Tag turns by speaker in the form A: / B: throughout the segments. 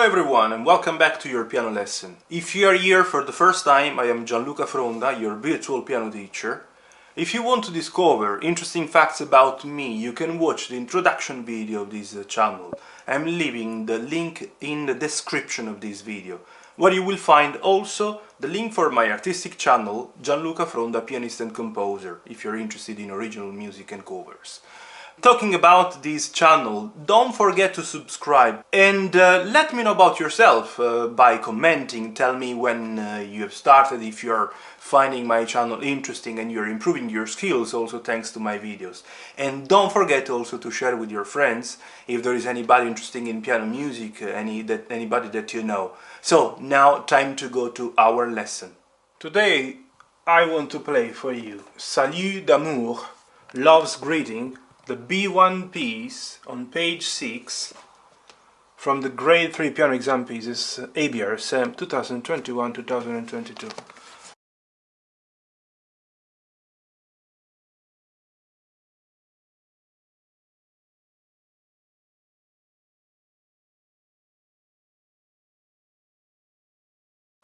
A: Hello everyone and welcome back to your piano lesson. If you are here for the first time, I am Gianluca Fronda, your virtual piano teacher. If you want to discover interesting facts about me, you can watch the introduction video of this channel. I'm leaving the link in the description of this video, where you will find also the link for my artistic channel, Gianluca Fronda, pianist and composer, if you're interested in original music and covers. Talking about this channel, don't forget to subscribe and let me know about yourself by commenting. Tell me when you have started, if you're finding my channel interesting and you're improving your skills also thanks to my videos. And don't forget also to share with your friends if there is anybody interested in piano music, anybody that you know. So now time to go to our lesson. Today I want to play for you Salut d'amour, Love's Greeting, the B1 piece on page 6 from the grade 3 piano exam pieces ABRSM 2021-2022.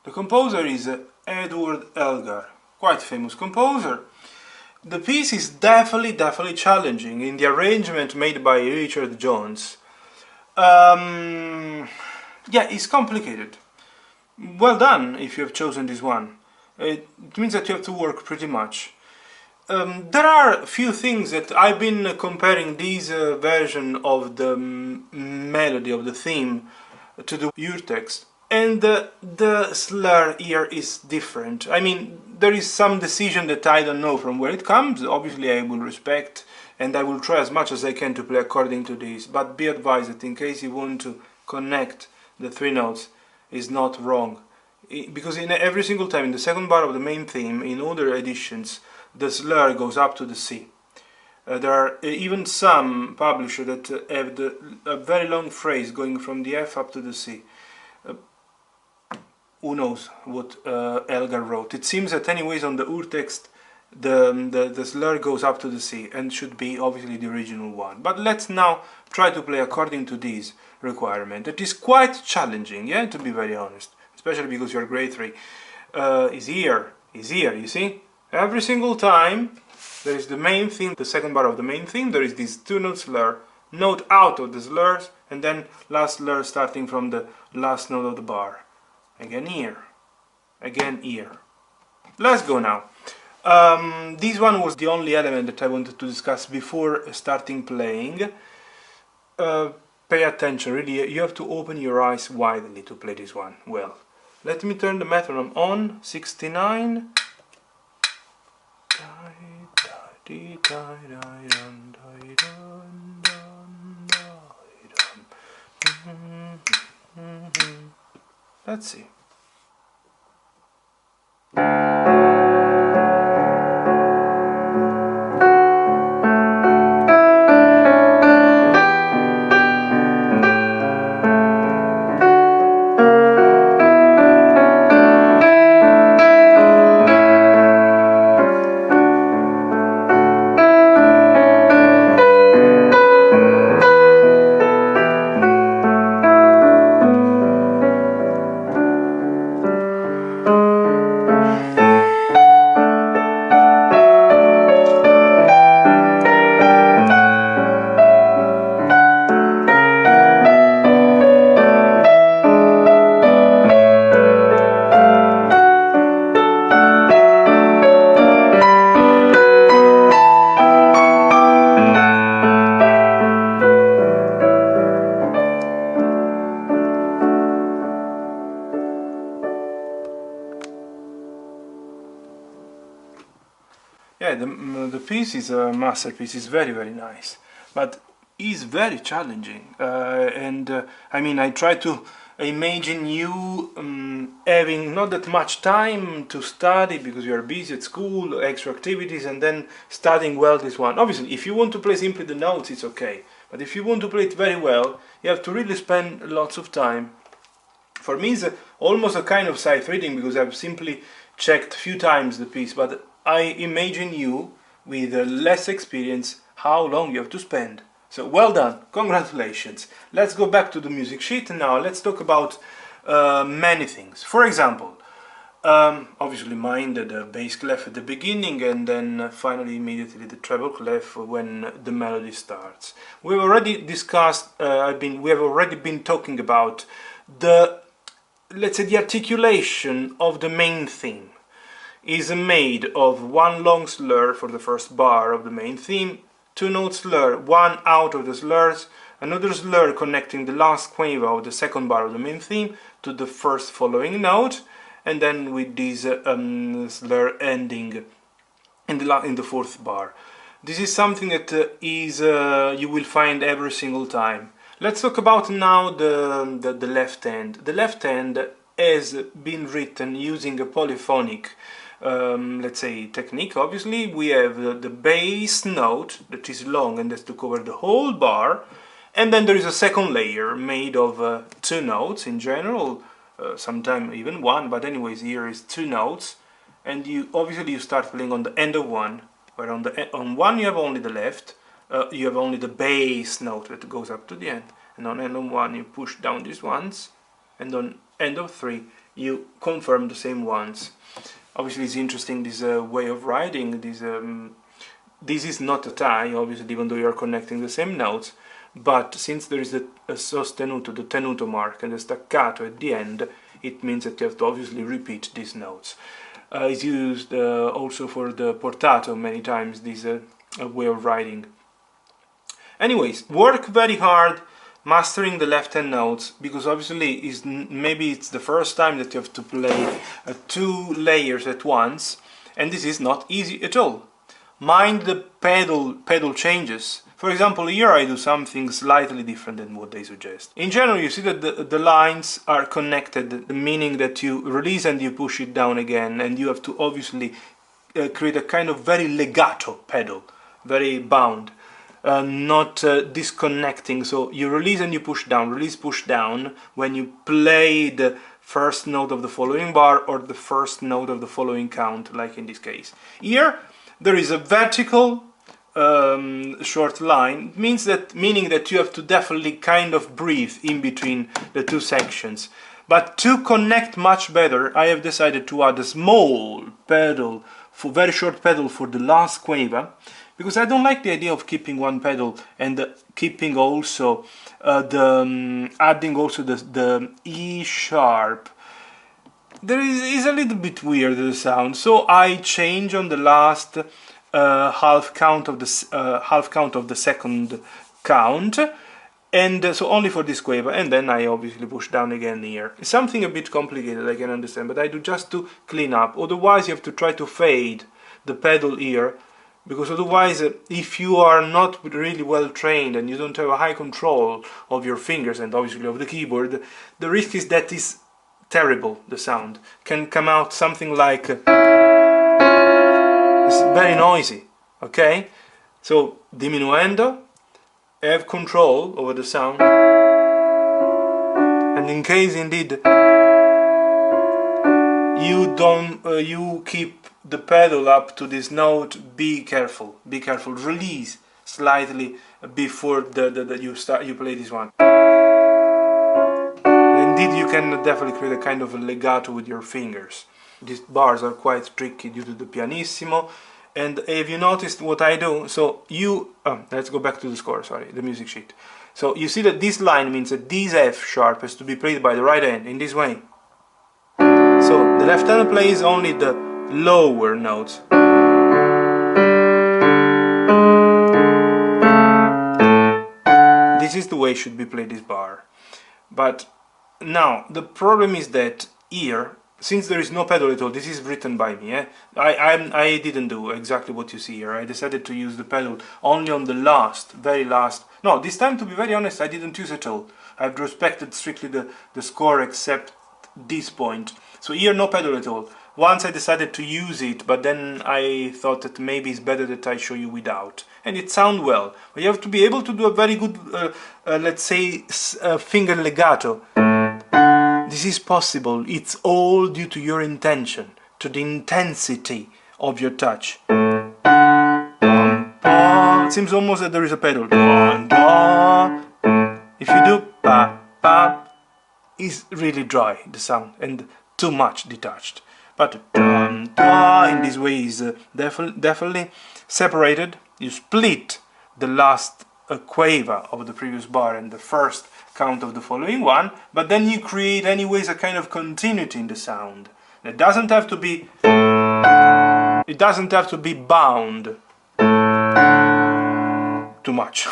A: The composer is Edward Elgar, quite famous composer. The piece is definitely challenging in the arrangement made by Richard Jones. Yeah, it's complicated. Well done if you have chosen this one. It means that you have to work pretty much. There are a few things that I've been comparing this version of the melody of the theme to the your text. And the slur here is different. I mean, there is some decision that I don't know from where it comes. Obviously I will respect and I will try as much as I can to play according to this, but be advised that in case you want to connect the three notes is not wrong. Because in every single time in the second bar of the main theme, in other editions, the slur goes up to the C. There are even some publishers that have a very long phrase going from the F up to the C. Who knows what Elgar wrote. It seems that anyways on the urtext the slur goes up to the C and should be obviously the original one. But let's now try to play according to this requirement. It is quite challenging, yeah, to be very honest, especially because you're grade 3. Is here, you see? Every single time there is the main theme, the second bar of the main theme, there is this two-note slur, note out of the slurs, and then last slur starting from the last note of the bar. Again here, again here. Let's go now. This one was the only element that I wanted to discuss before starting playing. Pay attention, really, you have to open your eyes widely to play this one well. Let me turn the metronome on, 69. Let's see. Yeah, the piece is a masterpiece. It's very nice, but is very challenging. I mean, I try to imagine you having not that much time to study because you are busy at school, extra activities, and then studying well this one. Obviously, if you want to play simply the notes, it's okay. But if you want to play it very well, you have to really spend lots of time. For me, it's almost a kind of sight reading because I've simply checked a few times the piece, but I imagine you with less experience how long you have to spend So well done, congratulations. Let's go back to the music sheet and now let's talk about many things. For example, obviously mind the bass clef at the beginning and then finally immediately the treble clef when the melody starts. We've already discussed, we have already been talking about the, let's say, the articulation of the main theme is made of one long slur for the first bar of the main theme, two note slur, one out of the slurs, another slur connecting the last quaver of the second bar of the main theme to the first following note, and then with this slur ending in the fourth bar. This is something that you will find every single time. Let's talk about now the left hand. The left hand has been written using a polyphonic let's say technique. Obviously we have the bass note that is long and has to cover the whole bar, and then there is a second layer made of two notes in general, sometimes even one, but anyways here is two notes, and you start playing on the end of one, where on one you have only the left, you have only the bass note that goes up to the end, and on end of one you push down these ones, and on end of three you confirm the same ones. Obviously it's interesting, this way of writing. This is not a tie, obviously, even though you are connecting the same notes, but since there is a sostenuto, the tenuto mark, and the staccato at the end, it means that you have to obviously repeat these notes. It's used also for the portato many times, this way of writing. Anyways, work very hard mastering the left-hand notes, because obviously maybe it's the first time that you have to play two layers at once, and this is not easy at all. Mind the pedal changes. For example, here I do something slightly different than what they suggest. In general, you see that the lines are connected, meaning that you release and you push it down again, and you have to obviously create a kind of very legato pedal, very bound. Not disconnecting, so you release and you push down, release, push down when you play the first note of the following bar or the first note of the following count, like in this case. Here there is a vertical short line, meaning that you have to definitely kind of breathe in between the two sections. But to connect much better, I have decided to add a small pedal, very short pedal for the last quaver, because I don't like the idea of keeping one pedal and keeping also adding also the E sharp. There is a little bit weird the sound, so I change on the last half count of the second count, and so only for this quaver, and then I obviously push down again here. It's something a bit complicated, I can understand, but I do just to clean up. Otherwise you have to try to fade the pedal here, because otherwise if you are not really well trained and you don't have a high control of your fingers and obviously of the keyboard, the risk is that is terrible. The sound can come out something like it's very noisy. Okay, so diminuendo, have control over the sound, and in case indeed you keep the pedal up to this note, be careful, release slightly before you play this one. And indeed you can definitely create a kind of a legato with your fingers. These bars are quite tricky due to the pianissimo, and have you noticed what I do? So let's go back to the score, sorry, the music sheet. So you see that this line means that this F sharp has to be played by the right hand in this way. So the left hand plays only the lower notes. This is the way it should be played, this bar. But now the problem is that here, since there is no pedal at all, this is written by me. I didn't do exactly what you see here. I decided to use the pedal only on the very last. No, this time, to be very honest, I didn't use it all. I've respected strictly the score except this point. So here no pedal at all. Once I decided to use it, but then I thought that maybe it's better that I show you without. And it sounds well. But you have to be able to do a very good, let's say, finger legato. This is possible. It's all due to your intention, to the intensity of your touch. See, seems almost that there is a pedal. Dun, dun. If you do pa pa, it's really dry, the sound, and too much detached. But dun, dun, in this way is definitely separated. You split the last quaver of the previous bar and the first count of the following one, but then you create anyways a kind of continuity in the sound. It doesn't have to be bound too much.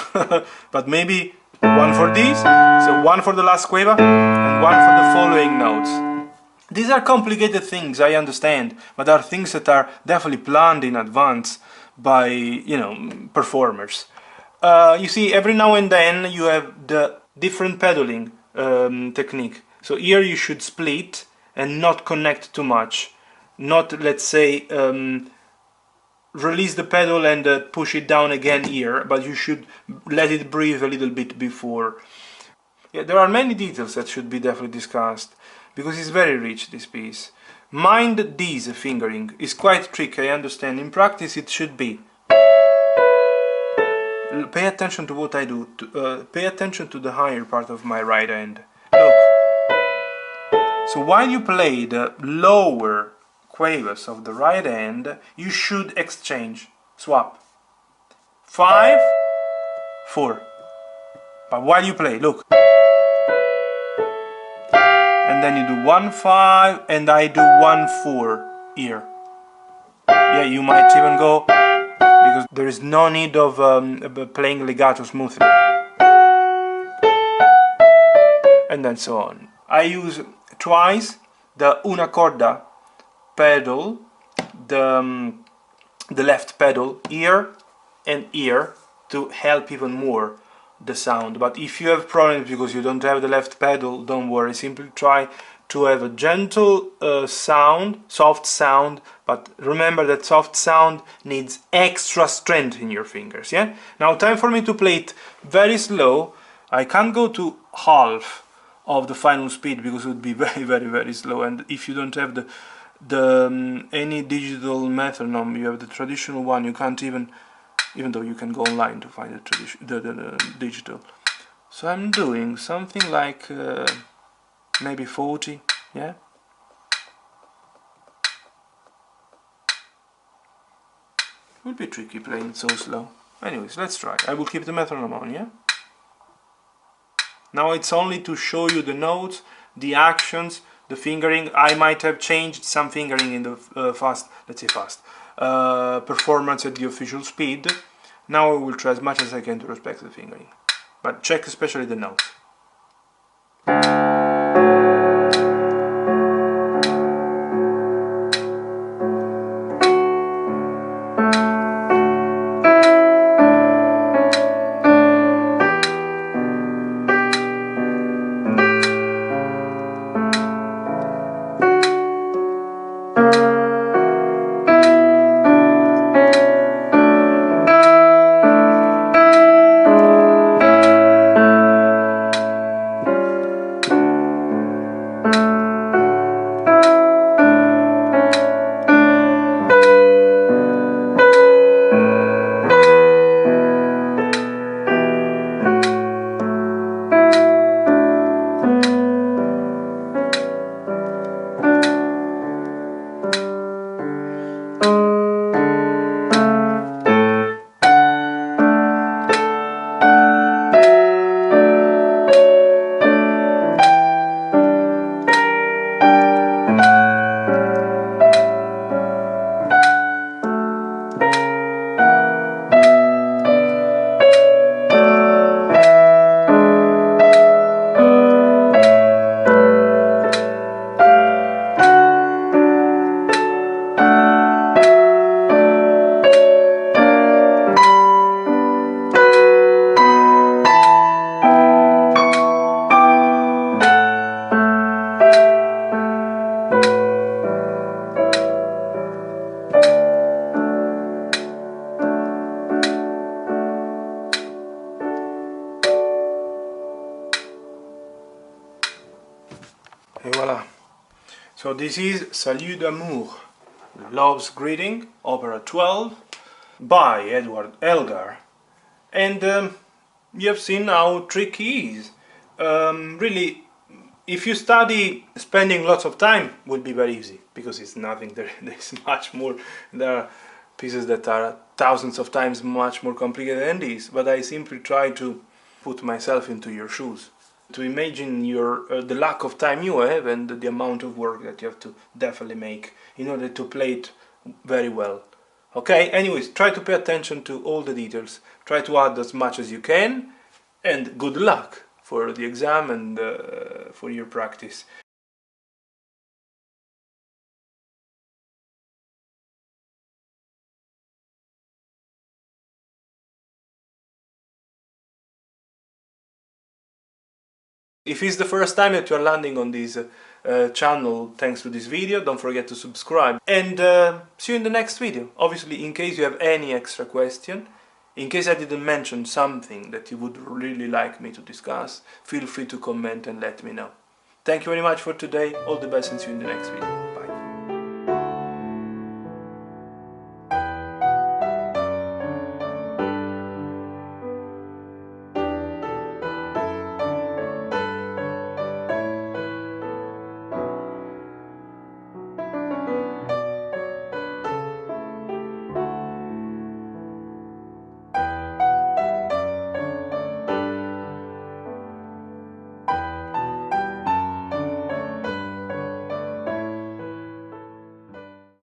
A: But maybe one for these, so one for the last quaver and one for the following notes. These are complicated things, I understand, but are things that are definitely planned in advance by, you know, performers. You see, every now and then you have the different pedaling technique. So here you should split and not connect too much. Not, let's say, release the pedal and push it down again here, but you should let it breathe a little bit before. Yeah, there are many details that should be definitely discussed, because it's very rich, this piece. Mind this fingering is quite tricky, I understand. In practice it should be. Pay attention to what I do. Pay attention to the higher part of my right hand. Look. So while you play the lower quavers of the right hand, you should exchange, swap. 5, 4. But while you play, look. And then you do 1, 5, and I do 1, 4 here. Yeah, you might even go, because there is no need of playing legato smoothly. And then so on. I use twice the una corda pedal, the left pedal, here and here, to help even more the sound. But if you have problems because you don't have the left pedal, don't worry, simply try to have a gentle sound, soft sound, but remember that soft sound needs extra strength in your fingers, yeah? Now time for me to play it very slow. I can't go to half of the final speed because it would be very slow, and if you don't have the any digital metronome, you have the traditional one, you can't even though you can go online to find the digital. So I'm doing something like maybe 40, yeah? It would be tricky playing it so slow. Anyways, let's try. I will keep the metronome on, yeah? Now it's only to show you the notes, the actions, the fingering. I might have changed some fingering in the performance at the official speed. Now I will try as much as I can to respect the fingering. But check especially the notes. Et voilà. So this is Salut d'amour, Love's Greeting, Opera 12, by Edward Elgar. And you have seen how tricky it is. Really, if you study, spending lots of time will be very easy, because it's nothing. There's much more. There are pieces that are thousands of times much more complicated than this, but I simply try to put myself into your shoes, to imagine the lack of time you have and the amount of work that you have to definitely make in order to play it very well. Okay, anyways, try to pay attention to all the details, try to add as much as you can, and good luck for the exam and for your practice. If it's the first time that you're landing on this channel thanks to this video, don't forget to subscribe, and see you in the next video. Obviously, in case you have any extra question, in case I didn't mention something that you would really like me to discuss, feel free to comment and let me know. Thank you very much for today, all the best, and see you in the next video.